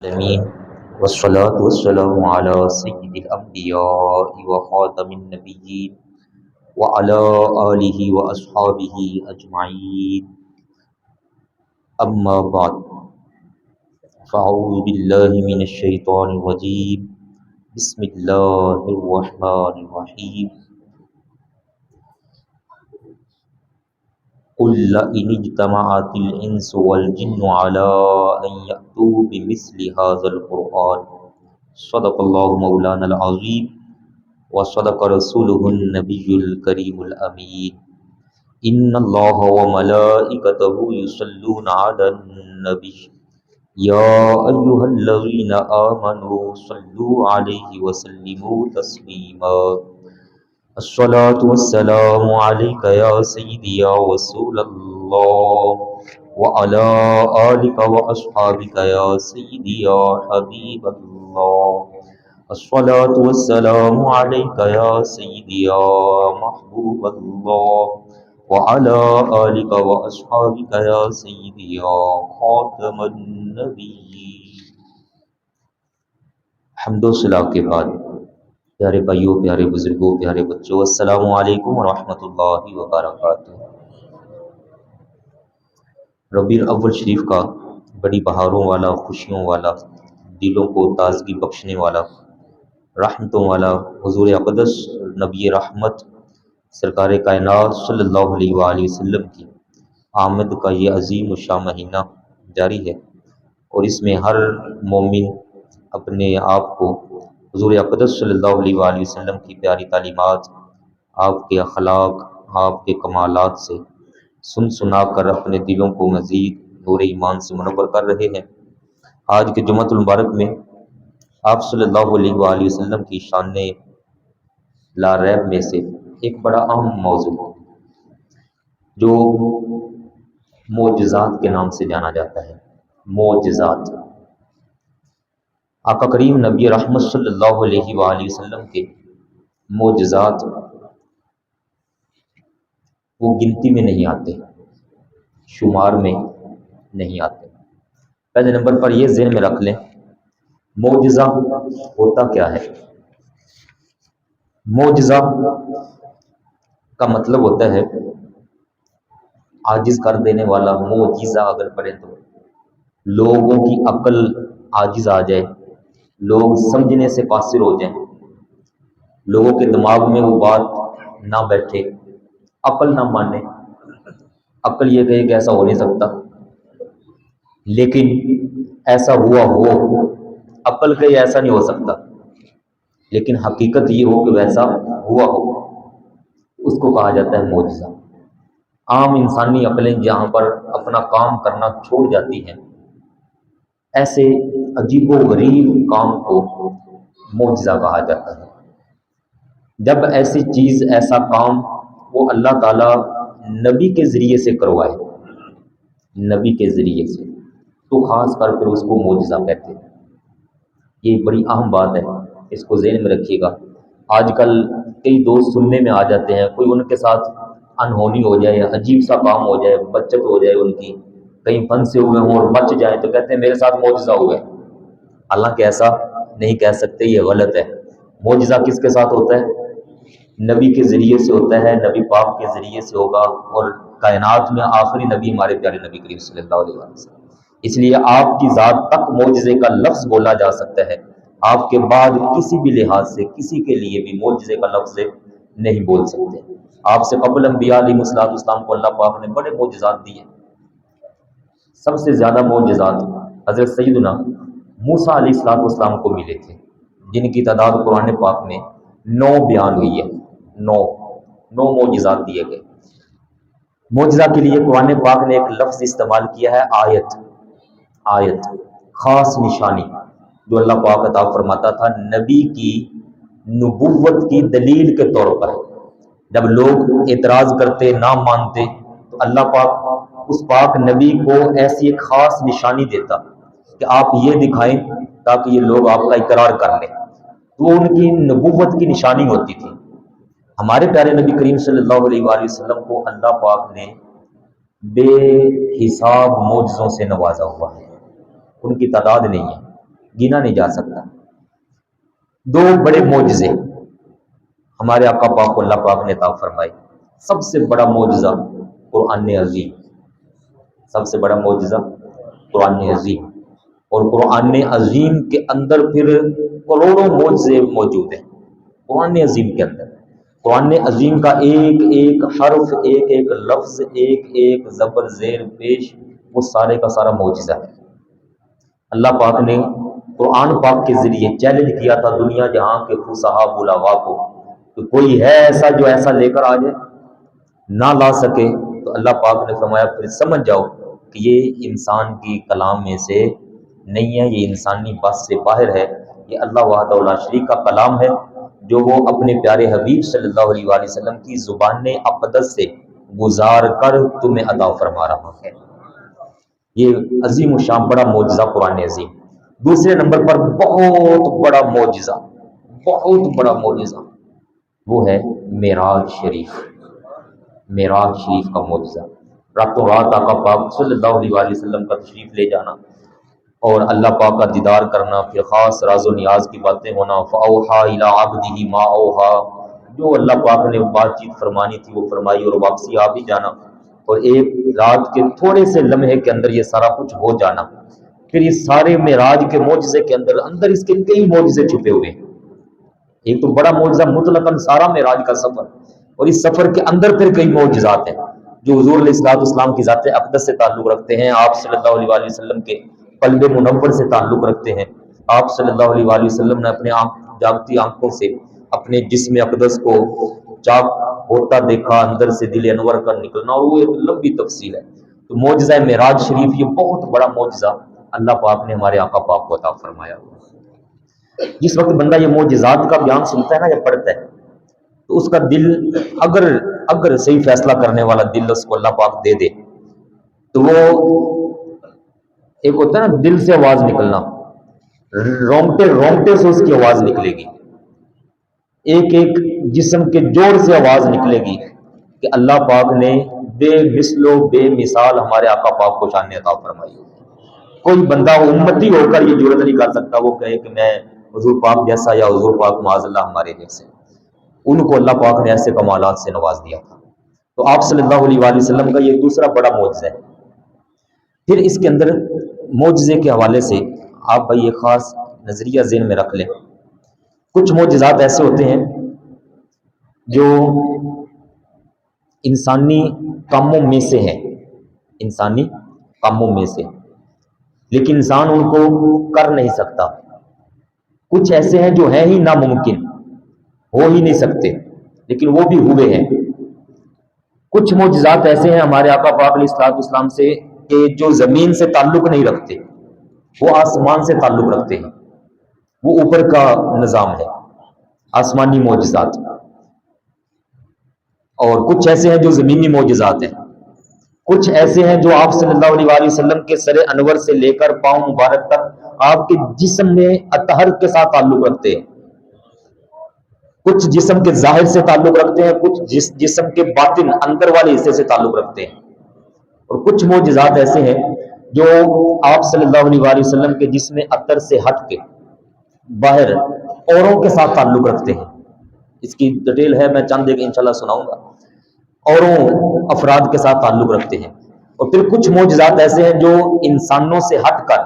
العالمين والصلاة والسلام على سيد الأنبياء وخاتم النبيين وعلى آله وأصحابه أجمعين أما بعد فأعوذ بالله من الشيطان الرجيم بسم الله الرحمن الرحيم قل لئن اجتمعت الإنس والجن على أن يأتوا بمثل هذا القرآن صدق الله مولانا العظيم وصدق رسوله النبي الكريم الأمين إن الله وملائكته يصلون على النبي يا أيها الذين آمنوا صلوا عليه وسلموا تسليما الصلاة والسلام عليك يا سيدي يا رسول الله وعلى آلك وأصحابك يا سيدي يا حبيب الله الصلاة والسلام عليك يا سيدي يا محبوب الله وعلى آلك وأصحابك يا سيدي يا خاتم النبيين. حمد و ثنا کے بعد پیارے بھائیوں، پیارے بزرگوں، پیارے بچوں، السلام علیکم ورحمۃ اللہ وبرکاتہ۔ ربیع الاول شریف کا بڑی بہاروں والا، خوشیوں والا، دلوں کو تازگی بخشنے والا، رحمتوں والا حضور اقدس نبی رحمت سرکار کائنات صلی اللہ علیہ وآلہ وسلم کی آمد کا یہ عظیم الشان مہینہ جاری ہے، اور اس میں ہر مومن اپنے آپ کو حضور اقدس صلی اللہ علیہ وآلہ وسلم کی پیاری تعلیمات، آپ کے اخلاق، آپ کے کمالات سے سن سنا کر اپنے دلوں کو مزید نور ایمان سے منور کر رہے ہیں۔ آج کے جمعۃ المبارک میں آپ صلی اللہ علیہ وآلہ وسلم کی شان لا ریب میں سے ایک بڑا اہم موضوع جو معجزات کے نام سے جانا جاتا ہے، معجزات، آقا کریم نبی رحمت صلی اللہ علیہ وآلہ وسلم کے معجزات وہ گنتی میں نہیں آتے، شمار میں نہیں آتے۔ پہلے نمبر پر یہ ذہن میں رکھ لیں، معجزہ ہوتا کیا ہے؟ معجزہ کا مطلب ہوتا ہے عاجز کر دینے والا۔ معجزہ اگر پڑھیں تو لوگوں کی عقل عاجز آ جائے، لوگ سمجھنے سے قاصر ہو جائیں، لوگوں کے دماغ میں وہ بات نہ بیٹھے، عقل نہ مانے، عقل یہ کہے کہ ایسا ہو نہیں سکتا، لیکن ایسا ہوا ہو، عقل کہے ایسا نہیں ہو سکتا لیکن حقیقت یہ ہو کہ ویسا ہوا ہو، اس کو کہا جاتا ہے معجزہ۔ عام انسانی عقلیں جہاں پر اپنا کام کرنا چھوڑ جاتی ہیں، ایسے عجیب و غریب کام کو معجزہ کہا جاتا ہے۔ جب ایسی چیز، ایسا کام وہ اللہ تعالیٰ نبی کے ذریعے سے کروائے، نبی کے ذریعے سے، تو خاص کر پھر اس کو معجزہ کہتے ہیں۔ یہ بڑی اہم بات ہے، اس کو ذہن میں رکھیے گا۔ آج کل کئی دوست سننے میں آ جاتے ہیں، کوئی ان کے ساتھ انہونی ہو جائے، عجیب سا کام ہو جائے، بچت ہو جائے ان کی، کہیں پھنسے ہوئے ہوں اور بچ جائیں تو کہتے ہیں میرے ساتھ معجزہ ہوا ہے۔ حالانکہ ایسا نہیں کہہ سکتے، یہ غلط ہے۔ معجزہ کس کے ساتھ ہوتا ہے؟ نبی کے ذریعے سے ہوتا ہے، نبی پاک کے ذریعے سے ہوگا، اور کائنات میں آخری نبی ہمارے پیارے نبی کریم صلی اللہ علیہ وسلم۔ اس لیے آپ کی ذات تک معجزے کا لفظ بولا جا سکتا ہے، آپ کے بعد کسی بھی لحاظ سے کسی کے لیے بھی معجزے کا لفظ نہیں بول سکتے۔ آپ سے قبل انبیاء علیہ السلام کو اللہ پاک نے بڑے معجزات دیے۔ سب سے زیادہ معجزات حضرت سیدنا موسیٰ علیہ السلام کو ملے تھے، جن کی تعداد قرآن پاک میں 9 بیان ہوئی ہے۔ 9 معجزات دیے گئے۔ معجزہ کے لیے قرآن پاک نے ایک لفظ استعمال کیا ہے، آیت۔ آیت خاص نشانی جو اللہ پاک عطا فرماتا تھا نبی کی نبوت کی دلیل کے طور پر۔ جب لوگ اعتراض کرتے، نہ مانتے، تو اللہ پاک اس پاک نبی کو ایسی ایک خاص نشانی دیتا کہ آپ یہ دکھائیں تاکہ یہ لوگ آپ کا اقرار کر لیں۔ وہ ان کی نبوت کی نشانی ہوتی تھی۔ ہمارے پیارے نبی کریم صلی اللہ علیہ وآلہ وسلم کو اللہ پاک نے بے حساب معجزوں سے نوازا ہوا ہے، ان کی تعداد نہیں ہے۔ گنا نہیں جا سکتا۔ دو بڑے معجزے ہمارے آقا پاک کو اللہ پاک نے عطا فرمائے۔ سب سے بڑا معجزہ قرآن عظیم، سب سے بڑا معجزہ قرآن عظیم، اور قرآن عظیم کے اندر پھر کروڑوں معجزے موجود ہیں۔ قرآن عظیم کے اندر قرآن عظیم کا ایک ایک حرف، ایک ایک لفظ، ایک ایک زبر زیر پیش، وہ سارے کا سارا معجزہ ہے۔ اللہ پاک نے قرآن پاک کے ذریعے چیلنج کیا تھا دنیا جہاں کے فصحاء بلاغا کو کہ کوئی ہے ایسا جو ایسا لے کر آ جائے، نہ لا سکے تو اللہ پاک نے فرمایا پھر سمجھ جاؤ کہ یہ انسان کی کلام میں سے نہیں ہے، یہ انسانی بس سے باہر ہے، یہ اللہ وحدہ لا شریک کا کلام ہے جو وہ اپنے پیارے حبیب صلی اللہ علیہ وآلہ وسلم کی زبان اقدس سے گزار کر تمہیں عطا فرما رہا ہے۔ یہ عظیم الشان بڑا معجزہ قرآن عظیم۔ دوسرے نمبر پر بہت بڑا معجزہ، بہت بڑا معجزہ وہ ہے معراج شریف، معراج شریف کا معجزہ۔ راتوں رات آقا پاک صلی اللہ علیہ وآلہ وسلم کا تشریف لے جانا اور اللہ پاک کا دیدار کرنا، پھر خاص راز و نیاز کی باتیں ہونا، فَأَوْحَىٰ إِلَىٰ عَبْدِهِ مَا أَوْحَىٰ، جو اللہ پاک نے بات چیت فرمانی تھی وہ فرمائی اور واپسی آ بھی جانا، اور ایک رات کے تھوڑے سے لمحے کے اندر یہ سارا کچھ ہو جانا۔ پھر اس سارے معراج کے معجزے کے اندر اس کے کئی معجزے چھپے ہوئے ہیں۔ ایک تو بڑا معجزہ مطلقاً سارا معراج کا سفر، اور اس سفر کے اندر پھر کئی معجزات ہیں جو حضور علیہ الصلوۃ والسلام کی ذات اقدس سے تعلق رکھتے ہیں، آپ صلی اللہ علیہ وآلہ وسلم کے قلب منور سے تعلق رکھتے ہیں۔ آپ صلی اللہ علیہ وآلہ وسلم نے اپنے جاگتی آنکھوں سے اپنے جسم اقدس کو چاک ہوتا دیکھا، اندر سے دل انور کا نکلنا، اور وہ ایک لمبی تفصیل ہے۔ تو معجزہ معراج شریف یہ بہت بڑا معجزہ اللہ پاک نے ہمارے آقا پاک کو عطا فرمایا۔ جس وقت بندہ یہ معجزات کا بیان سنتا ہے نا یا پڑھتا ہے تو اس کا دل اگر صحیح فیصلہ کرنے والا دل اس کو اللہ پاک دے دے تو وہ ایک ہوتا ہے نا دل سے آواز نکلنا، رونگٹے سے اس کی آواز نکلے گی، ایک ایک جسم کے جوڑ سے آواز نکلے گی کہ اللہ پاک نے بے مثل و بے مثال ہمارے آقا پاک کو شان عطا فرمائی۔ کوئی بندہ امتی ہو کر یہ جرت نہیں کر سکتا وہ کہے کہ میں حضور پاک جیسا یا حضور پاک معاذ اللہ ہمارے جیسے۔ ان کو اللہ پاک نے ایسے کمالات سے نواز دیا تھا۔ تو آپ صلی اللہ علیہ وآلہ وسلم کا یہ دوسرا بڑا معجزہ ہے۔ پھر اس کے اندر معجزے کے حوالے سے آپ بھائی ایک خاص نظریہ ذہن میں رکھ لیں۔ کچھ معجزات ایسے ہوتے ہیں جو انسانی کاموں میں سے ہیں، انسانی کاموں میں سے، لیکن انسان ان کو کر نہیں سکتا۔ کچھ ایسے ہیں جو ہیں ہی ناممکن، ہو ہی نہیں سکتے، لیکن وہ بھی ہوئے ہیں۔ کچھ معجزات ایسے ہیں ہمارے آقا پاک علیہ الصلوۃ والسلام سے کہ جو زمین سے تعلق نہیں رکھتے، وہ آسمان سے تعلق رکھتے ہیں، وہ اوپر کا نظام ہے، آسمانی معجزات۔ اور کچھ ایسے ہیں جو زمینی معجزات ہیں، کچھ ایسے ہیں جو آپ صلی اللہ علیہ وآلہ وسلم کے سر انور سے لے کر پاؤں مبارک تک آپ کے جسم میں اطہر کے ساتھ تعلق رکھتے ہیں، کچھ جسم کے ظاہر سے تعلق رکھتے ہیں، کچھ جسم کے باطن اندر والے حصے سے تعلق رکھتے ہیں، اور کچھ معجزات ایسے ہیں جو آپ صلی اللہ علیہ وآلہ وسلم کے جسم اطہر سے ہٹ کے باہر اوروں کے ساتھ تعلق رکھتے ہیں۔ اس کی ڈیٹیل ہے، میں چند ایک انشاءاللہ سناؤں گا۔ اوروں افراد کے ساتھ تعلق رکھتے ہیں۔ اور پھر کچھ معجزات ایسے ہیں جو انسانوں سے ہٹ کر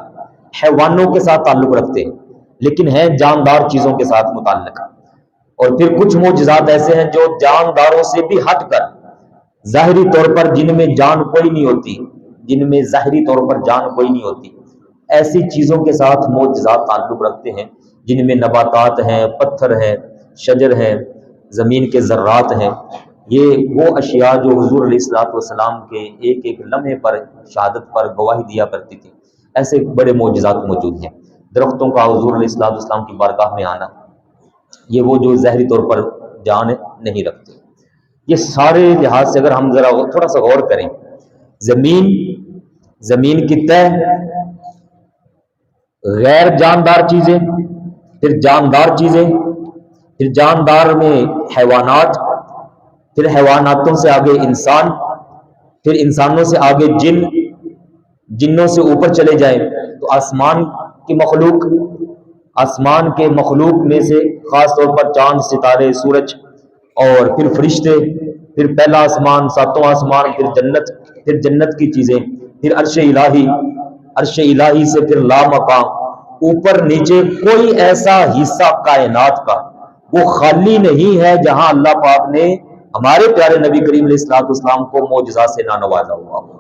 حیوانوں کے ساتھ تعلق رکھتے ہیں، لیکن ہیں جاندار چیزوں کے ساتھ متعلق۔ اور پھر کچھ معجزات ایسے ہیں جو جانداروں سے بھی ہٹ کر ظاہری طور پر جن میں جان کوئی نہیں ہوتی، جن میں ظاہری طور پر جان کوئی نہیں ہوتی، ایسی چیزوں کے ساتھ معجزات تعلق رکھتے ہیں جن میں نباتات ہیں، پتھر ہیں، شجر ہیں، زمین کے ذرات ہیں۔ یہ وہ اشیاء جو حضور علیہ الصلوۃ والسلام کے ایک ایک لمحے پر شہادت پر گواہی دیا کرتی تھی، ایسے بڑے معجزات موجود ہیں۔ درختوں کا حضور علیہ الصلوۃ والسلام کی بارگاہ میں آنا، یہ وہ جو ظاہری طور پر جان نہیں رکھتے۔ یہ سارے لحاظ سے اگر ہم ذرا تھوڑا سا غور کریں، زمین کی تہ، غیر جاندار چیزیں، پھر جاندار چیزیں، پھر جاندار میں حیوانات، پھر حیواناتوں سے آگے انسان، پھر انسانوں سے آگے جن، جنوں سے اوپر چلے جائیں تو آسمان کی مخلوق، آسمان کے مخلوق میں سے خاص طور پر چاند، ستارے، سورج، اور پھر فرشتے، پھر پہلا آسمان، ساتواں آسمان، پھر جنت، پھر جنت کی چیزیں، پھر عرش الہی، عرش الہی سے پھر لامکان، اوپر نیچے کوئی ایسا حصہ کائنات کا وہ خالی نہیں ہے جہاں اللہ پاک نے ہمارے پیارے نبی کریم علیہ الصلوۃ والسلام کو معجزات سے نہ نوازا ہوا ہو۔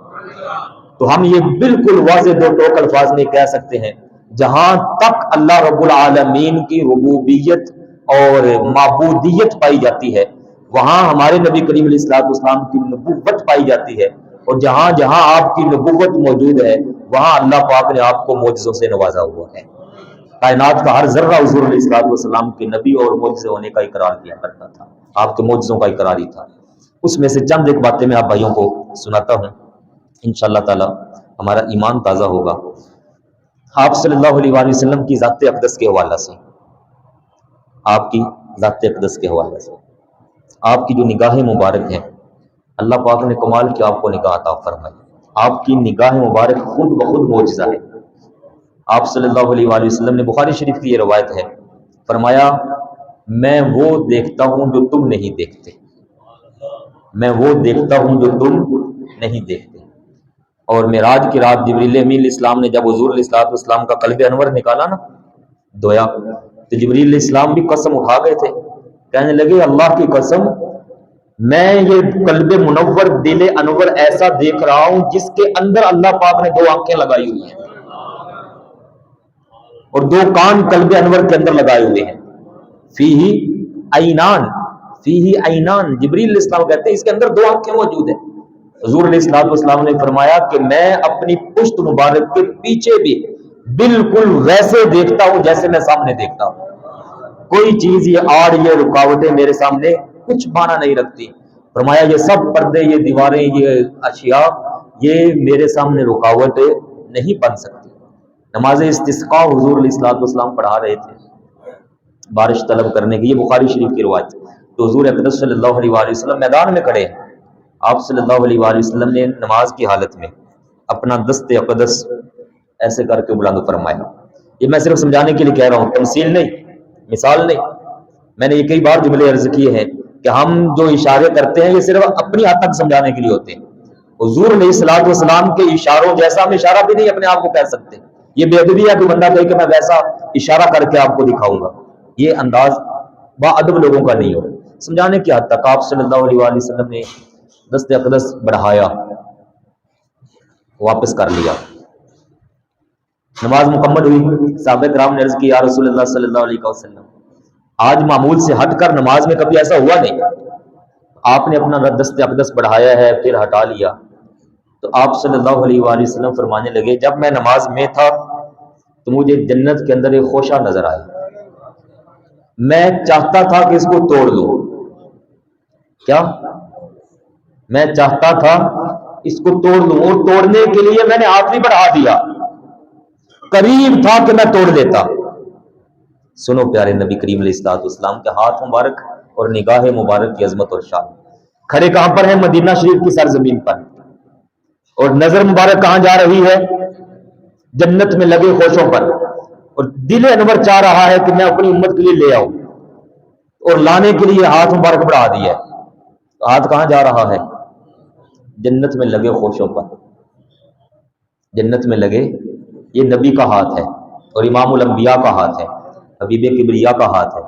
تو ہم یہ بالکل واضح دو ٹوک الفاظ میں کہہ سکتے ہیں، جہاں تک اللہ رب العالمین کی ربوبیت اور معبودیت پائی جاتی ہے وہاں ہمارے نبی کریم علیہ الصلوۃ والسلام کی نبوت پائی جاتی ہے، اور جہاں جہاں آپ کی نبوت موجود ہے وہاں اللہ پاک نے آپ کو معجزوں سے نوازا ہوا ہے۔ کائنات کا ہر ذرہ حضور علیہ الصلوۃ والسلام کے نبی اور معجزے ہونے کا اقرار کیا کرتا تھا، آپ کے معجزوں کا اقرار ہی تھا۔ اس میں سے چند ایک باتیں میں آپ بھائیوں کو سناتا ہوں، انشاءاللہ تعالی ہمارا ایمان تازہ ہوگا۔ آپ صلی اللہ علیہ وآلہ وسلم کی ذات اقدس کے حوالہ سے، آپ کی ذات اقدس کے حوالے سے، آپ کی جو نگاہ مبارک ہے، اللہ پاک نے کمال کی آپ کو نگاہ عطا فرمائی۔ آپ کی نگاہ مبارک خود بخود معجزہ ہے۔ آپ صلی اللہ علیہ وآلہ وسلم نے بخاری شریف کی یہ روایت ہے، فرمایا میں وہ دیکھتا ہوں جو تم نہیں دیکھتے، میں وہ دیکھتا ہوں جو تم نہیں دیکھتے۔ اور معراج کی رات جبریل امین علیہ السلام نے جب حضور علیہ السلام کا قلب انور نکالا نا، دھویا، تو جبریل علیہ السلام بھی قسم اٹھا گئے تھے، کہنے لگے اللہ کی قسم میں یہ قلب منور دل انور ایسا دیکھ رہا ہوں جس کے اندر اللہ پاک نے دو آنکھیں لگائی ہوئی ہیں اور دو کان قلب انور کے اندر لگائے ہوئے ہیں۔ فیہی عینان، فیہی عینان، جبریل علیہ السلام کہتے ہیں اس کے اندر دو آنکھیں موجود ہیں۔ حضور علیہ السلام نے فرمایا کہ میں اپنی پشت مبارک کے پیچھے بھی بالکل ویسے دیکھتا ہوں جیسے میں سامنے دیکھتا ہوں، کوئی چیز یہ آڑ یہ رکاوٹیں میرے سامنے کچھ معنی نہیں رکھتی۔ فرمایا یہ سب پردے، یہ دیواریں، یہ اشیاء یہ میرے سامنے رکاوٹ نہیں بن سکتی۔ نماز استسقاء حضور علیہ السلام پڑھا رہے تھے بارش طلب کرنے کی، یہ بخاری شریف کی روایت، تو حضور اقدس صلی اللہ علیہ وآلہ وسلم میدان میں کھڑے ہیں۔ آپ صلی اللہ علیہ وآلہ وسلم نے نماز کی حالت میں اپنا دست اقدس ایسے کر کے بلند فرمایا۔ یہ میں صرف سمجھانے کے لیے کہہ رہا ہوں، تمثیل نہیں، مثال نہیں۔ میں نے یہ کئی بار جملے عرض کیے ہیں کہ ہم جو اشارے کرتے ہیں یہ صرف اپنی حد تک سمجھانے کے لیے ہوتے ہیں۔ حضور علیہ الصلوۃ والسلام کے اشاروں جیسا ہم اشارہ بھی نہیں اپنے آپ کو کہہ سکتے۔ یہ بے ادبی ہے کہ بندہ کہے کہ میں ویسا اشارہ کر کے آپ کو دکھاؤں گا، یہ انداز با ادب لوگوں کا نہیں ہو۔ سمجھانے کی حد تک آپ صلی اللہ علیہ وآلہ وسلم نے دست اقدس بڑھایا، واپس کر لیا، نماز مکمل ہوئی۔ صحابہ کرام نے عرض کی یا رسول اللہ صلی اللہ علیہ وسلم آج معمول سے ہٹ کر نماز میں کبھی ایسا ہوا نہیں، آپ نے اپنا دست اقدس بڑھایا ہے پھر ہٹا لیا۔ تو آپ صلی اللہ علیہ وآلہ وسلم فرمانے لگے جب میں نماز میں تھا تو مجھے جنت کے اندر ایک خوشہ نظر آیا، میں چاہتا تھا کہ اس کو توڑ لوں، کیا میں چاہتا تھا اس کو توڑ لوں، اور توڑنے کے لیے میں نے ہاتھ بھی بڑھا دیا، قریب تھا کہ میں توڑ دیتا۔ سنو پیارے نبی کریم علیہ الصلوۃ والسلام کے ہاتھ مبارک اور نگاہ مبارک کی عظمت اور شان۔ کھڑے کہاں پر ہیں؟ مدینہ شریف کی سرزمین پر، اور نظر مبارک کہاں جا رہی ہے؟ جنت میں لگے خوشوں پر، اور دل انور چاہ رہا ہے کہ میں اپنی امت کے لیے لے آؤں، اور لانے کے لیے ہاتھ مبارک بڑھا دیا ہے۔ ہاتھ کہاں جا رہا ہے؟ جنت میں لگے خوشوں پر، جنت میں لگے، یہ نبی کا ہاتھ ہے اور امام الانبیاء کا ہاتھ ہے، حبیب کبریا کا ہاتھ ہے۔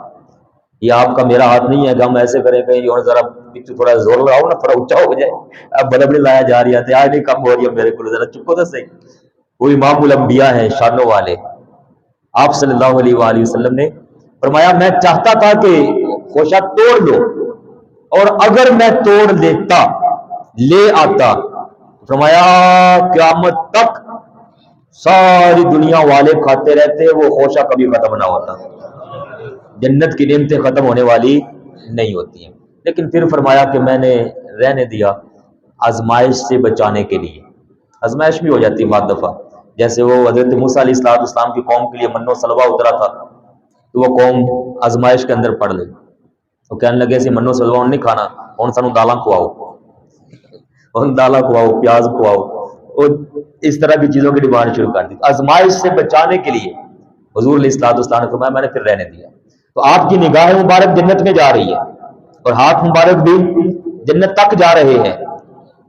یہ آپ کا میرا ہاتھ نہیں ہے کہ ہم ایسے کریں کہیں اور ذرا پیچھے تھوڑا زور لگاؤ نا، تھوڑا اونچا ہو جائے، اب بڑے لایا جا رہی ہے آج نہیں کم ہو رہی ہے میرے کو، ذرا چپو تو صحیح۔ وہ امام الانبیاء ہیں، شانوں والے۔ آپ صلی اللہ علیہ وآلہ وسلم نے فرمایا میں چاہتا تھا کہ خوشہ توڑ لو، اور اگر میں توڑ دیتا لے آتا، فرمایا قیامت تک ساری دنیا والے کھاتے رہتے، وہ خوشہ کبھی ختم نہ ہوتا۔ جنت کی نعمتیں ختم ہونے والی نہیں ہوتی ہیں، لیکن پھر فرمایا کہ میں نے رہنے دیا آزمائش سے بچانے کے لیے۔ آزمائش بھی ہو جاتی ہے بعض دفعہ، جیسے وہ حضرت موسیٰ علیہ السلام کی قوم کے لیے من و سلوہ اترا تھا، تو وہ قوم آزمائش کے اندر پڑ گئی، وہ کہنے لگے ایسے من و سلوہ نہیں کھانا، کون سانو دالاں کھواؤ، ان دالاں کھواؤ، پیاز کھواؤ، اور اس طرح کی چیزوں کی ڈیمانڈ شروع کر دی۔ آزمائش سے بچانے کے لیے حضور علیہ الصلوۃ والسلام نے فرمایا میں نے پھر رہنے دیا. تو آپ کی نگاہ مبارک جنت میں جا رہی ہے اور ہاتھ مبارک بھی جنت تک جا رہے ہیں.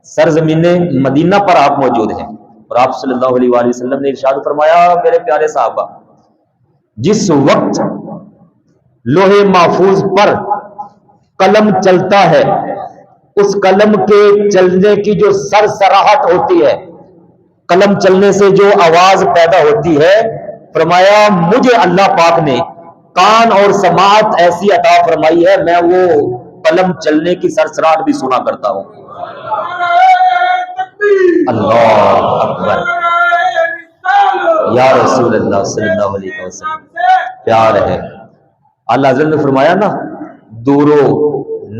سرزمین مدینہ پر آپ موجود ہیں اور آپ صلی اللہ علیہ وآلہ وسلم نے ارشاد فرمایا میرے پیارے صحابہ، جس وقت لوہے محفوظ پر قلم چلتا ہے اس قلم کے چلنے کی جو سرسراہٹ ہوتی ہے، قلم چلنے سے جو آواز پیدا ہوتی ہے، فرمایا مجھے اللہ پاک نے کان اور سماعت ایسی عطا فرمائی ہے میں وہ قلم چلنے کی سرسراہٹ بھی سنا کرتا ہوں. اللہ اکبر، یا رسول اللہ صلی اللہ علیہ وسلم، پیار ہے. اللہ حضرت نے فرمایا نا، دورو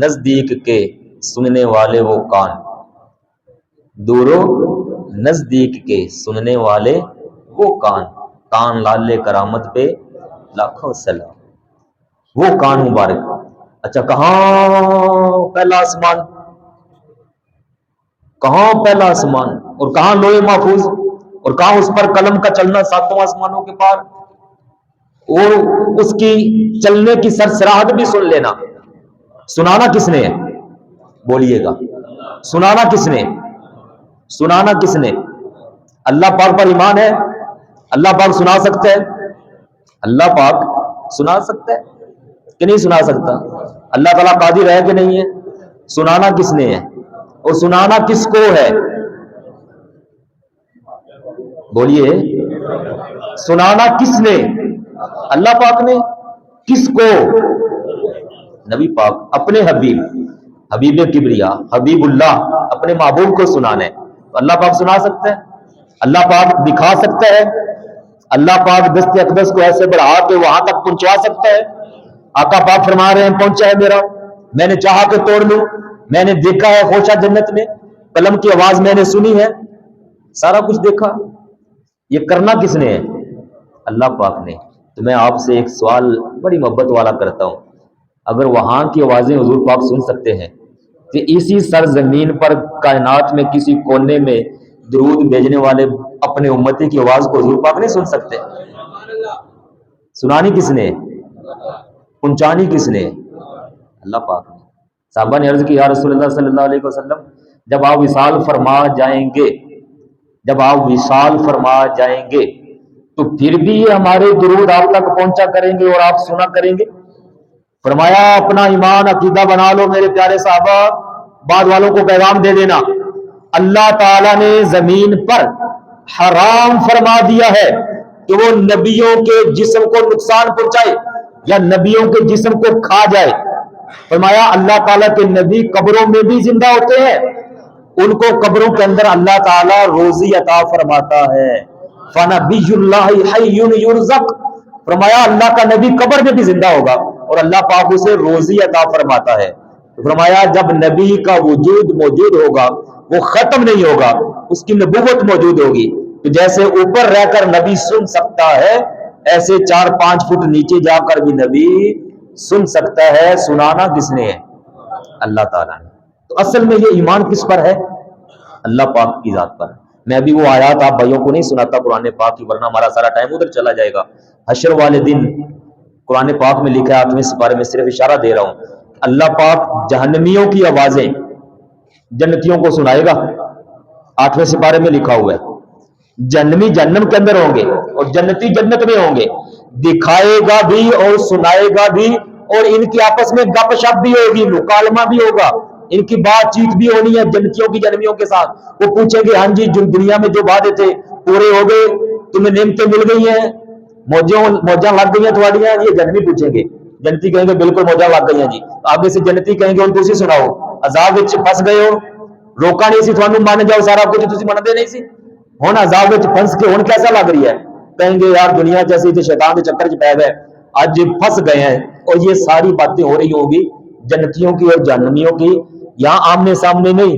نزدیک کے سننے والے وہ کان، دورو نزدیک کے سننے والے وہ کان، کان لالے کرامت پہ لاکھوں سلام. وہ کان مبارک. اچھا کہاں پہلا آسمان، کہاں پہلا آسمان اور کہاں لوہے محفوظ اور کہاں اس پر قلم کا چلنا ساتوں آسمانوں کے پار، اور اس کی چلنے کی سرسراہٹ بھی سن لینا. سنانا کس نے ہے؟ بولیے گا، سنانا کس نے؟ سنانا کس نے؟ اللہ پاک پر ایمان ہے؟ اللہ پاک سنا سکتا ہے؟ اللہ پاک سنا سکتا ہے کہ نہیں سنا سکتا؟ اللہ تعالیٰ قادر ہے کہ نہیں ہے؟ سنانا کس نے ہے اور سنانا کس کو ہے؟ بولیے، سنانا کس نے؟ اللہ پاک نے. کس کو؟ نبی پاک اپنے حبیب، حبیب کبریا، حبیب اللہ، اپنے محبوب کو سنانا ہے. تو اللہ پاک سنا سکتا ہے، اللہ پاک دکھا سکتا ہے، اللہ پاک دست اقدس کو ایسے بڑھا کے وہاں تک پہنچا سکتا ہے. آقا پاک فرما رہے ہیں پہنچا ہے میرا، میں نے چاہا کہ توڑ لوں، میں نے دیکھا ہے خوشا جنت میں، قلم کی آواز میں نے سنی ہے، سارا کچھ دیکھا. یہ کرنا کس نے ہے؟ اللہ پاک نے. تو میں آپ سے ایک سوال بڑی محبت والا کرتا ہوں، اگر وہاں کی آوازیں حضور پاک سن سکتے ہیں کہ اسی سرزمین پر کائنات میں کسی کونے میں درود بھیجنے والے اپنے امتی کی آواز کو حضور پاک نہیں سن سکتے؟ سنانی کس نے؟ پہنچانی کس نے؟ اللہ پاک نے. صحابہ نے عرض کی یا رسول اللہ صلی اللہ علیہ وسلم، جب آپ وصال فرما جائیں گے، جب آپ وصال فرما جائیں گے تو پھر بھی یہ ہمارے درود آپ تک پہنچا کریں گے اور آپ سنا کریں گے؟ فرمایا اپنا ایمان عقیدہ بنا لو میرے پیارے صحابہ، بعد والوں کو پیغام دے دینا، اللہ تعالیٰ نے زمین پر حرام فرما دیا ہے کہ وہ نبیوں کے جسم کو نقصان پہنچائے یا نبیوں کے جسم کو کھا جائے. فرمایا اللہ تعالیٰ کے نبی قبروں میں بھی زندہ ہوتے ہیں، ان کو قبروں کے اندر اللہ تعالیٰ روزی عطا فرماتا ہے. فنبی اللہ حی یرزق، فرمایا اللہ کا نبی قبر میں بھی زندہ ہوگا اور اللہ پاک اسے روزی عطا فرماتا ہے. فرمایا جب نبی کا وجود موجود ہوگا وہ ختم نہیں ہوگا، اس کی نبوت موجود ہوگی. تو جیسے اوپر رہ کر نبی سن سکتا ہے ایسے 4-5 فٹ نیچے جا کر بھی نبی سن سکتا ہے. سنانا کس نے ہے؟ اللہ تعالیٰ نے. تو اصل میں یہ ایمان کس پر ہے؟ اللہ پاک کی ذات پر. میں ابھی وہ آیات آپ بھائیوں کو نہیں سناتا قرآن پاک کی، ورنہ ہمارا سارا ٹائم ادھر چلا جائے گا. حشر والے دن قرآن پاک میں لکھا ہے 8ویں سپارے میں، صرف اشارہ دے رہا ہوں، اللہ پاک جہنمیوں کی آوازیں جنتیوں کو سنائے گا. 8ویں سپارے میں لکھا ہوا ہے جہنمی جہنم کے اندر ہوں گے اور جنتی جنت میں ہوں گے، دکھائے گا بھی اور سنائے گا بھی، اور ان کی آپس میں گپ شپ بھی ہوگی، مکالمہ بھی ہوگا، ان کی بات چیت بھی ہونی ہے جنتیوں کی جہنمیوں کے ساتھ. وہ پوچھیں گے ہاں جی جو دنیا میں جو وعدے تھے پورے ہو گئے، تمہیں نعمتیں مل گئی ہیں، موجاں لگ گئی ہیں تمہاریاں؟ یہ جنمی پوچھیں گے. جنتی کہیں گے بالکل موجاں لگ گئی ہیں جی. آگے سے جنتی کہیں گے ان کو سناؤ، عذاب وچ پھنس گئے ہو، روکا نہیں سی تھانوں مان جاؤ سارا کچھ تسی منتے نہیں سی، ہن عذاب وچ پھنس کے ہن کیسا لگ رہی ہے؟ کہیں گے یار دنیا جیسی تھی شیطان کے چکر چ پے گئے، اج پھنس گئے ہیں. اور یہ ساری باتیں ہو رہی ہوں گی جنتیوں کی اور جہنمیوں کی، یہاں آمنے سامنے نہیں.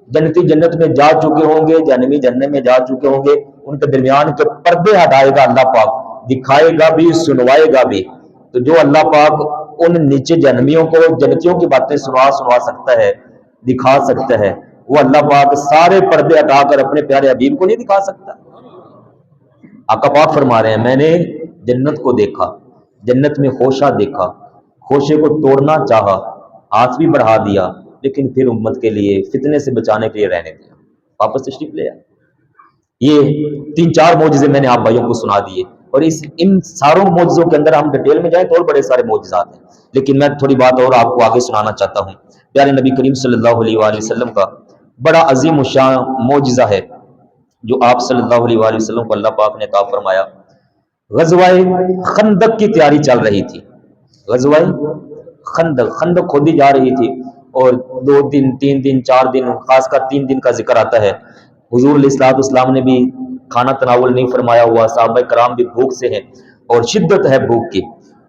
جنتی جنت میں جا چکے ہوں گے، جہنمی جہنم میں جا چکے ہوں گے، ان کے درمیان کے پردے ہٹائے گا اللہ پاک، دکھائے گا بھی سنوائے گا بھی. تو جو اللہ پاک ان نیچے جہنمیوں کو جنتیوں کی باتیں سنوا سکتا ہے، دکھا سکتا ہے، وہ اللہ پاک سارے پردے ہٹا کر اپنے پیارے حبیب کو نہیں دکھا سکتا. آقا پاک فرما رہے ہیں میں نے جنت کو دیکھا، جنت میں خوشہ دیکھا، خوشے کو توڑنا چاہا، ہاتھ بھی بڑھا دیا، لیکن پھر امت کے لیے فتنے سے بچانے کے لیے رہنے دیا، واپس تشریف لے آیا۔ یہ 3-4 معجزے میں نے آپ بھائیوں کو سنا دیے، اور ان ساروں معجزوں کے اندر ہم ڈیٹیل میں جائیں تو اور بڑے سارے معجزات ہیں، لیکن میں تھوڑی بات اور آپ کو آگے سنانا چاہتا ہوں۔ پیارے نبی کریم صلی اللہ علیہ وآلہ وسلم کا بڑا عظیم الشان معجزہ ہے جو آپ صلی اللہ علیہ وآلہ وسلم کو اللہ پاک نے عطا فرمایا۔ غزوہ خندق کی تیاری چل رہی تھی، غزوہ خندق کھودی جا رہی تھی، اور 2 دن 3 دن 4 دن، خاص کر 3 دن کا ذکر آتا ہے۔ حضور علیہ الصلوۃ والسلام نے بھی کھانا تناول نہیں فرمایا ہوا، صحابہ کرام بھی بھوک سے ہیں اور شدت ہے بھوک کی۔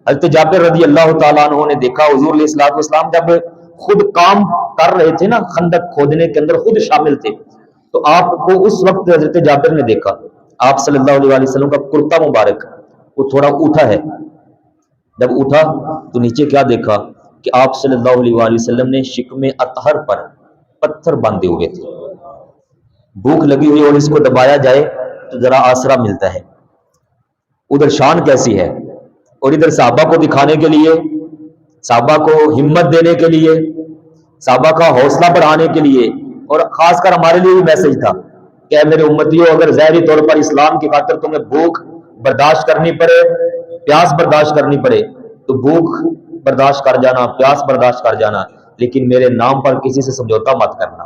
حضرت جابر رضی اللہ تعالیٰ عنہ نے دیکھا حضور علیہ الصلوۃ والسلام جب خود کام کر رہے تھے نا، خندق کھودنے کے اندر خود شامل تھے، تو آپ کو اس وقت حضرت جابر نے دیکھا آپ صلی اللہ علیہ وآلہ وسلم کا کرتا مبارک وہ تھوڑا اٹھا ہے، جب اٹھا تو نیچے کیا دیکھا کہ آپ صلی اللہ علیہ وآلہ وسلم نے شکم اطہر پر پتھر باندھے ہوئے تھے۔ بھوک لگی ہوئی اور اس کو دبایا جائے تو ذرا آسرا ملتا ہے، ادھر شان کیسی ہے، اور ادھر صحابہ کو دکھانے کے لیے، صحابہ کو ہمت دینے کے لیے، صحابہ کا حوصلہ بڑھانے کے لیے، اور خاص کر ہمارے لیے بھی میسج تھا کہ اے میرے امتیوں، اگر ظاہری طور پر اسلام کی خاطر تمہیں بھوک برداشت کرنی پڑے، پیاس برداشت کرنی پڑے تو بھوک برداشت کر جانا، پیاس برداشت کر جانا، لیکن میرے نام پر کسی سے سمجھوتا مت کرنا۔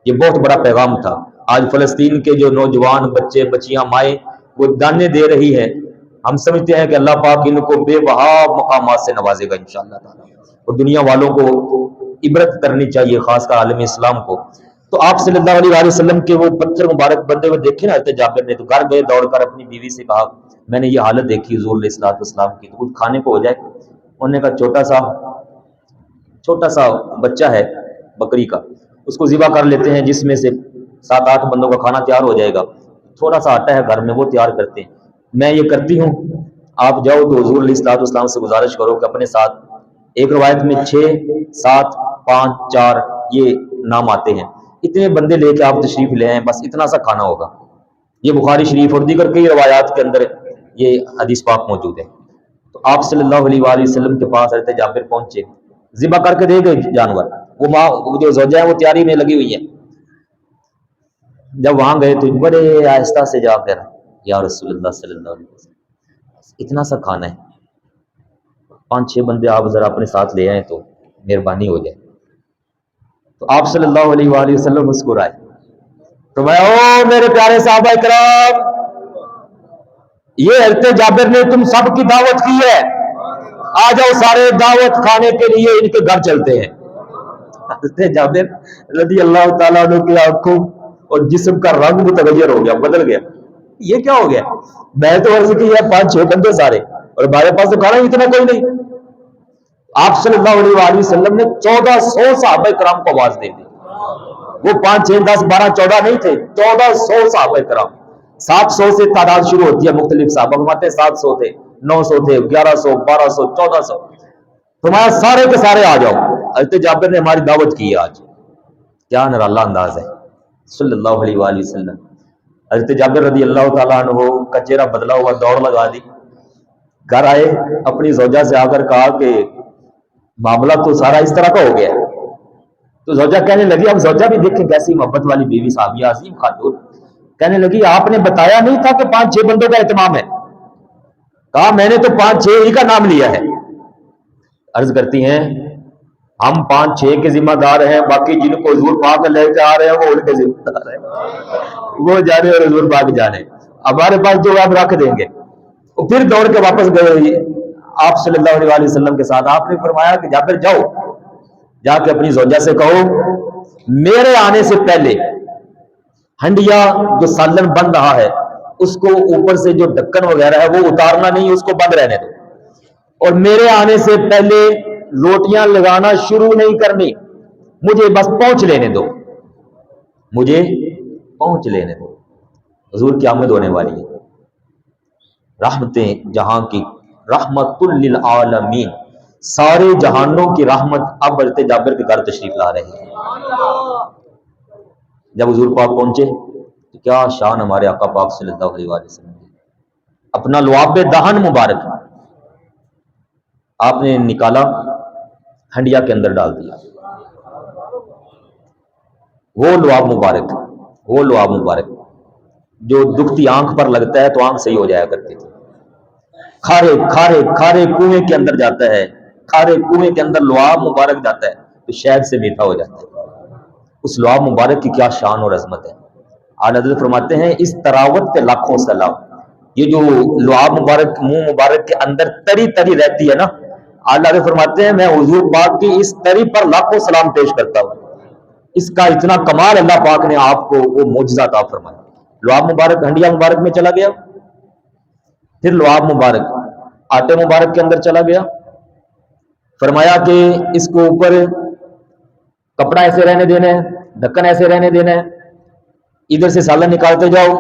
یہ بہت بڑا پیغام تھا۔ آج فلسطین کے جو نوجوان بچے بچیاں مائیں وہ دانے دے رہی ہیں، ہم سمجھتے ہیں کہ اللہ پاک ان کو بے بہا مقامات سے نوازے گا انشاءاللہ تعالی، اور دنیا والوں کو عبرت کرنی چاہیے، خاص کر عالم اسلام کو۔ تو آپ صلی اللہ علیہ وسلم کے وہ پتھر مبارک بندے ہوئے دیکھے نا حضرت جابر نے، تو گھر گئے دوڑ کر اپنی بیوی سے کہا میں نے یہ حالت دیکھی حضور علیہ الصلوۃ والسلام کی، تو کچھ کھانے کو ہو جائے۔ انہوں نے کہا چھوٹا سا بچہ ہے بکری کا، اس کو ذبح کر لیتے ہیں، جس میں سے 7-8 بندوں کا کھانا تیار ہو جائے گا، تھوڑا سا آٹا ہے گھر میں وہ تیار کرتے ہیں، میں یہ کرتی ہوں، آپ جاؤ تو حضور علیہ الصلوۃ والسلام سے گزارش کرو کہ اپنے ساتھ، ایک روایت میں 6 7 5 4 یہ نام آتے ہیں، اتنے بندے لے کے آپ تشریف لے آئیں، بس اتنا سا کھانا ہوگا۔ یہ بخاری شریف اور دیگر کئی روایات کے اندر یہ حدیث پاک موجود ہے۔ تو آپ صلی اللہ علیہ وآلہ وسلم کے پاس حضرت جابر پہنچے، ذبح کر کے دے گئے جانور، وہ ماں جو زوجہ ہے وہ تیاری میں لگی ہوئی ہے۔ جب وہاں گئے تو بڑے آہستہ سے جا کر یا رسول اللہ صلی اللہ علیہ وسلم اتنا سا کھانا ہے، 5-6 بندے آپ ذرا اپنے ساتھ لے آئیں تو مہربانی ہو جائے۔ تو آپ صلی اللہ علیہ وآلہ وسلم مسکرائے تو میں او میرے پیارے صحابہ کرام، یہ حضرت جابر نے تم سب کی دعوت کی ہے، آ جاؤ سارے دعوت کھانے کے لیے ان کے گھر چلتے ہیں۔ حضرت جابر رضی اللہ تعالیٰ عنہ کی آنکھوں اور جسم کا رنگ متغیر ہو گیا، بدل گیا، یہ کیا ہو گیا؟ میں تو عرض کی ہے 5-6 بندے سارے، اور ہمارے پاس تو کھانا ہی اتنا کوئی نہیں۔ آپ صلی اللہ علیہ وآلہ وسلم نے 1400 صحابہ کرام کو آواز دے دی، وہ 5 6 10 12 14 نہیں تھے، 1400 صحابہ کرام، 700 سے تعداد شروع ہوتی ہے، مختلف صحابہ فرماتے ہیں 700 تھے، 900 تھے، 1100 1200 1400، تمہارا سارے کے سارے آ جاؤ۔ حضرت جابر نے ہماری دعوت کی ہے آج، کیا نرالا انداز ہے صلی اللہ علیہ وآلہ وسلم۔ حضرت جابر رضی اللہ تعالیٰ عنہ کا چہرہ بدلا ہوا، دوڑ لگا دی، گھر آئے، اپنی زوجہ سے آ کر کہا کہ معاملہ تو سارا اس طرح کا ہو گیا۔ تو زوجہ کہنے لگی، اب زوجہ بھی دیکھیں کیسی محبت والی بیوی، صحابیہ عظیم خاتون، کہنے لگی آپ نے بتایا نہیں تھا کہ 5-6 بندوں کا اہتمام ہے؟ کہا میں نے تو 5-6 ہی کا نام لیا ہے۔ عرض کرتی ہیں ہم 5-6 کے ذمہ دار ہیں، باقی جن کو حضور پاک لے کے آ رہے ہیں وہ ان کے ذمہ دار ہیں، وہ جانے اور حضور پاک جانے، ہمارے پاس جو آپ رکھ دیں گے۔ پھر دوڑ کے واپس گئے آپ صلی اللہ علیہ وآلہ وسلم کے ساتھ، آپ نے فرمایا کہ جابر جاؤ، جا کے اپنی زوجہ سے کہو میرے آنے سے پہلے ہنڈیا جو سالن بن رہا ہے اس کو اوپر سے جو ڈھکن وغیرہ ہے وہ اتارنا نہیں، اس کو بند رہنے دو، اور میرے آنے سے پہلے روٹیاں لگانا شروع نہیں کرنی، مجھے بس پہنچ لینے دو، مجھے پہنچ لینے دو۔ حضور کی آمد ہونے والی ہے، رحمتیں جہاں کی، رحمت للعالمین، سارے جہانوں کی رحمت اب حضرت جابر کے گھر تشریف لا رہے ہیں۔ جب حضور پاک پہنچے تو کیا شان ہمارے آقا پاک صلی اللہ علیہ وسلم کی، اپنا لعاب دہن مبارک آپ نے نکالا، ہنڈیا کے اندر ڈال دیا، وہ لعاب مبارک جو دکھتی آنکھ پر لگتا ہے تو آنکھ صحیح ہو جایا کرتی تھی، کھارے کھارے کھارے کنویں کے اندر جاتا ہے، کھارے کنویں کے اندر لعاب مبارک جاتا ہے تو شہد سے میٹھا ہو جاتا ہے۔ اس لعاب مبارک کی کیا شان اور عظمت ہے۔ اعلیٰ حضرت فرماتے ہیں اس تراوت پہ لاکھوں سلام۔ یہ جو لعاب مبارک منہ مبارک کے اندر تری تری رہتی ہے نا، اعلیٰ حضرت فرماتے ہیں میں حضور پاک کی اس تری پر لاکھوں سلام پیش کرتا ہوں۔ اس کا اتنا کمال اللہ پاک نے آپ کو وہ معجزہ عطا فرمایا۔ لعاب مبارک ہنڈیا مبارک میں چلا گیا، پھر لعاب مبارک آٹے مبارک کے اندر چلا گیا، فرمایا کہ اس کو اوپر کپڑا ایسے رہنے دینا ہے، ڈھکن ایسے رہنے دینا ہے، ادھر سے سالن نکالتے جاؤ،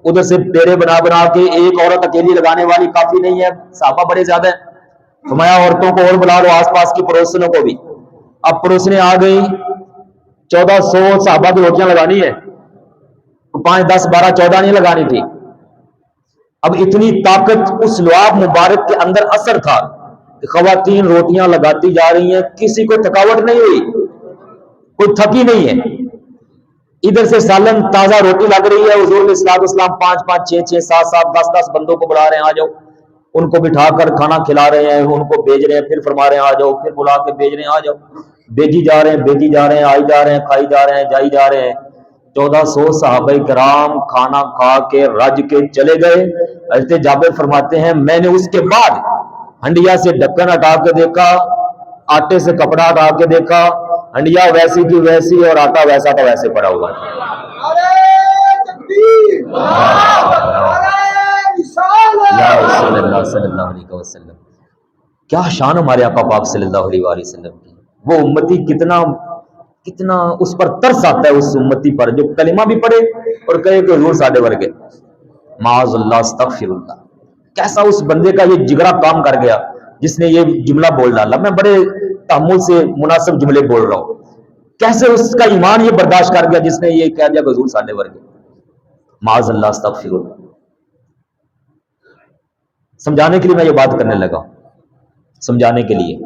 ادھر سے پیڑے بنا بنا کے، ایک عورت اکیلی لگانے والی کافی نہیں ہے، صحابہ بڑے زیادہ ہیں، فرمایا عورتوں کو اور بلا لو، آس پاس کی پڑوسنوں کو بھی۔ اب پڑوسنیں آ گئی، 1400 صحابہ کی روٹیاں لگانی ہے، 5 10 12 14 نہیں لگانی تھی۔ اب اتنی طاقت اس لعاب مبارک کے اندر اثر تھا کہ خواتین روٹیاں لگاتی جا رہی ہیں، کسی کو تھکاوٹ نہیں ہوئی، کوئی تھکی نہیں ہے۔ ادھر سے سالن تازہ روٹی لگ رہی ہے، حضور علیہ الصلوۃ والسلام 5 5 6 6 7 7 10 10 بندوں کو بلا رہے ہیں، آ جاؤ، ان کو بٹھا کر کھانا کھلا رہے ہیں، ان کو بھیج رہے ہیں، پھر فرما رہے ہیں آ جاؤ، پھر بلا کے بھیج رہے ہیں آ جاؤ، بھیجی جا رہے ہیں بھیجی جا رہے ہیں، آئی جا رہے ہیں کھائی جا رہے ہیں جائی جا رہے ہیں۔ 1400 صحابہ کرام کھانا کھا کے رج کے چلے گئے۔ حضرت جابر فرماتے ہیں میں نے اس کے بعد ہنڈیا سے ڈھکن ہٹا کے دیکھا، آٹے سے کپڑا ہٹا کے دیکھا، ہنڈیا ویسی کی ویسی اور آٹا ویسا کا ویسے پڑا ہوا ہے۔ یا رسول اللہ صلی اللہ علیہ وسلم، کیا شان ہمارے آقا پاک صلی اللہ علیہ وآلہ وسلم کی۔ وہ امتی کتنا کتنا اس پر ترس آتا ہے، اس امتی پر جو کلمہ بھی پڑھے اور کہے کہ حضور ساڈے ورگے، معاذ اللہ استغفر اللہ۔ کیسا اس بندے کا یہ جگرا کام کر گیا جس نے یہ جملہ بول ڈالا۔ میں بڑے تحمل سے مناسب جملے بول رہا ہوں، کیسے اس کا ایمان یہ برداشت کر گیا جس نے یہ کہہ دیا کہ حضور ساڈے ورگے، معاذ اللہ استغفر اللہ۔ سمجھانے کے لیے میں یہ بات کرنے لگا، سمجھانے کے لیے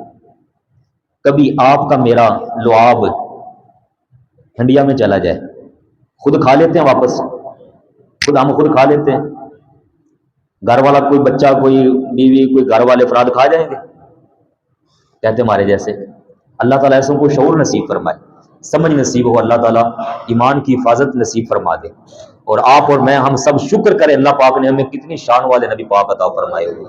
کبھی آپ کا میرا لعاب ہنڈیا میں چلا جائے، خود کھا لیتے ہیں، واپس ہم خود کھا لیتے ہیں، گھر والا کوئی بچہ کوئی بیوی کوئی گھر والے افراد کھا جائیں گے، کہتے ہمارے جیسے۔ اللہ تعالیٰ ایسوں کو شعور نصیب فرمائے، سمجھ نصیب ہو، اللہ تعالیٰ ایمان کی حفاظت نصیب فرما دے، اور آپ اور میں ہم سب شکر کریں اللہ پاک نے ہمیں کتنی شان والے نبی پاک عطا فرمائے ہوئے،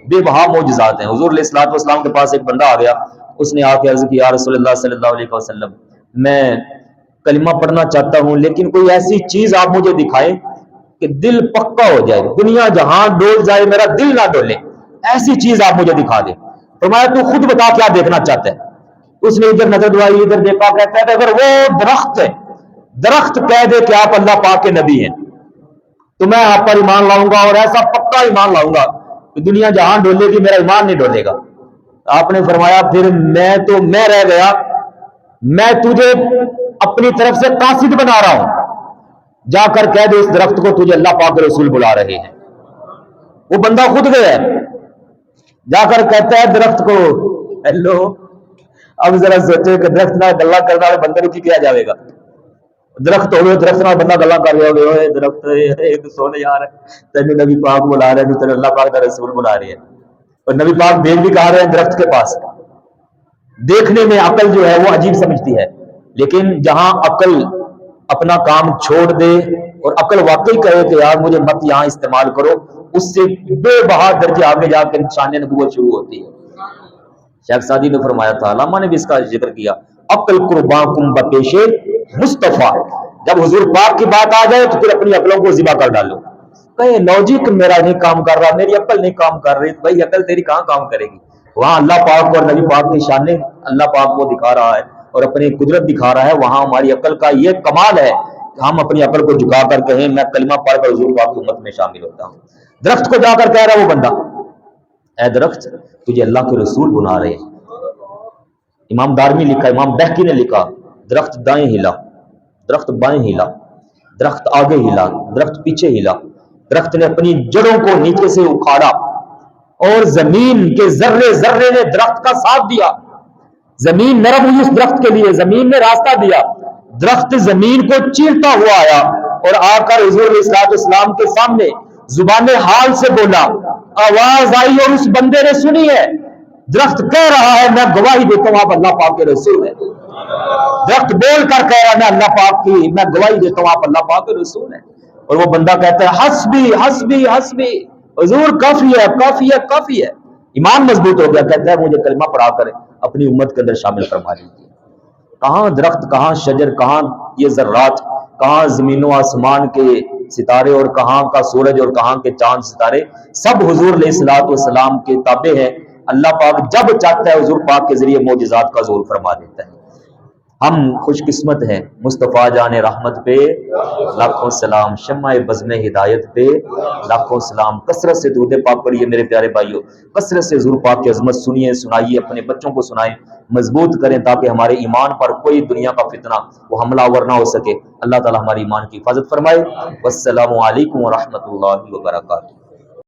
بے بہا معجزات ہیں۔ حضور علیہ الصلوۃ والسلام کے پاس ایک بندہ آ گیا، اس نے آ کے عرض کی یا رسول اللہ صلی اللہ علیہ وسلم میں کلمہ پڑھنا چاہتا ہوں لیکن کوئی ایسی چیز آپ مجھے دکھائیں کہ دل پکا ہو جائے، دنیا جہاں ڈول جائے میرا دل نہ ڈولے، ایسی چیز آپ مجھے دکھا دیں۔ فرمایا تو خود بتا کیا دیکھنا چاہتا ہے۔ اس نے ادھر نظر دعائی ادھر دیکھا، کہتا ہے اگر وہ درخت کہہ دے کہ آپ اللہ پاک کے نبی ہیں تو میں آپ پر ایمان لاؤں گا، اور ایسا پکا ایمان لاؤں گا کہ دنیا جہاں ڈولے گی میرا ایمان نہیں ڈولے گا۔ آپ نے فرمایا پھر میں رہ گیا، میں تجھے اپنی طرف سے قاصد بنا رہا ہوں، جا کر کہہ دے اس درخت کو تجھے اللہ پاک کے رسول بلا رہے ہیں۔ وہ بندہ خود گیا ہے، جا کر کہتا ہے درخت کو ہیلو۔ اب ذرا سوچے کہ درخت نہ گلا کرنے والے بندے کو کی کیا جائے گا؟ درخت ہوئے درخت نہ بندہ گلا کر رہے ہوئے، درخت ایک سونے یار تینوں نبی پاک بلا رہے ہیں، تینوں اللہ پاک کا رسول بلا رہے ہیں، اور نبی پاک بھیج بھی کہا رہے ہیں درخت کے پاس۔ دیکھنے میں عقل جو ہے وہ عجیب سمجھتی ہے، لیکن جہاں عقل اپنا کام چھوڑ دے اور عقل واقعی کہے کہ یار مجھے مت یہاں استعمال کرو، اس سے بے بہا درجے آگے جا کے نشان نبوت شروع ہوتی ہے۔ شیخ سعدی نے فرمایا تھا، علامہ نے بھی اس کا ذکر کیا، عقل قرباں کم بپیش مصطفیٰ، جب حضور پاک کی بات آ جائے تو پھر اپنی عقلوں کو ذبح کر ڈالو۔ کہے لاجک میرا نہیں کام کر رہا، میری عقل نہیں کام کر رہی، بھائی عقل تیری کہاں کام کرے گی؟ وہاں اللہ پاک اور نبی پاک کی شانیں اللہ پاک کو دکھا رہا ہے اور اپنی قدرت دکھا رہا ہے، وہاں ہماری عقل کا یہ کمال ہے کہ ہم اپنی عقل کو جھکا کر کہیں میں کلمہ پڑھ کر حضور پاک کی امت میں شامل ہوتا ہوں۔ درخت کو جا کر کہہ رہا ہے وہ بندہ، اے درخت تجھے اللہ کے رسول بنا رہے ہیں۔ امام دارمی لکھا، امام بہقی نے لکھا، درخت دائیں ہلا، درخت بائیں ہلا، درخت آگے ہلا، درخت پیچھے ہلا، درخت نے اپنی جڑوں کو نیچے سے اکھاڑا اور زمین کے ذرے ذرے نے درخت کا ساتھ دیا. زمین نرم ہوئی اس درخت کے لیے, زمین نے راستہ دیا. درخت زمین کو چیرتا ہوا آیا اور آ کر حضور علیہ الصلوۃ والسلام کے سامنے زبان حال سے بولا. آواز آئی اور اس بندے نے سنی ہے. درخت کہہ رہا ہے میں گواہی دیتا ہوں آپ اللہ پاک کے رسول ہیں. درخت بول کر کہہ رہا ہے میں اللہ پاک کی میں گواہی دیتا ہوں آپ اللہ پاک کے رسول ہیں. اور وہ بندہ کہتا ہے حسبی حسبی حسبی, حضور کافی ہے کافی ہے کافی ہے. ایمان مضبوط ہو گیا, کہتا ہے مجھے کلمہ پڑھا کر اپنی امت کے اندر شامل فرما لیجیے. کہاں درخت, کہاں شجر, کہاں یہ ذرات, کہاں زمین و آسمان کے ستارے اور کہاں کا سورج اور کہاں کے چاند ستارے, سب حضور علیہ الصلوۃ والسلام کے تابع ہیں. اللہ پاک جب چاہتا ہے حضور پاک کے ذریعے معجزات کا ظہور فرما دیتا ہے. ہم خوش قسمت ہیں. مصطفیٰ جان رحمت پہ لاکھوں سلام, شمع بزم ہدایت پہ لاکھوں سلام. کثرت سے درود پاک پڑھیے میرے پیارے بھائیوں, کثرت سے حضور پاک کی عظمت سنیے, سنائیے, اپنے بچوں کو سنائیں, مضبوط کریں تاکہ ہمارے ایمان پر کوئی دنیا کا فتنہ وہ حملہ آور نہ ہو سکے. اللہ تعالی ہماری ایمان کی حفاظت فرمائے. والسلام علیکم ورحمۃ اللہ وبرکاتہ.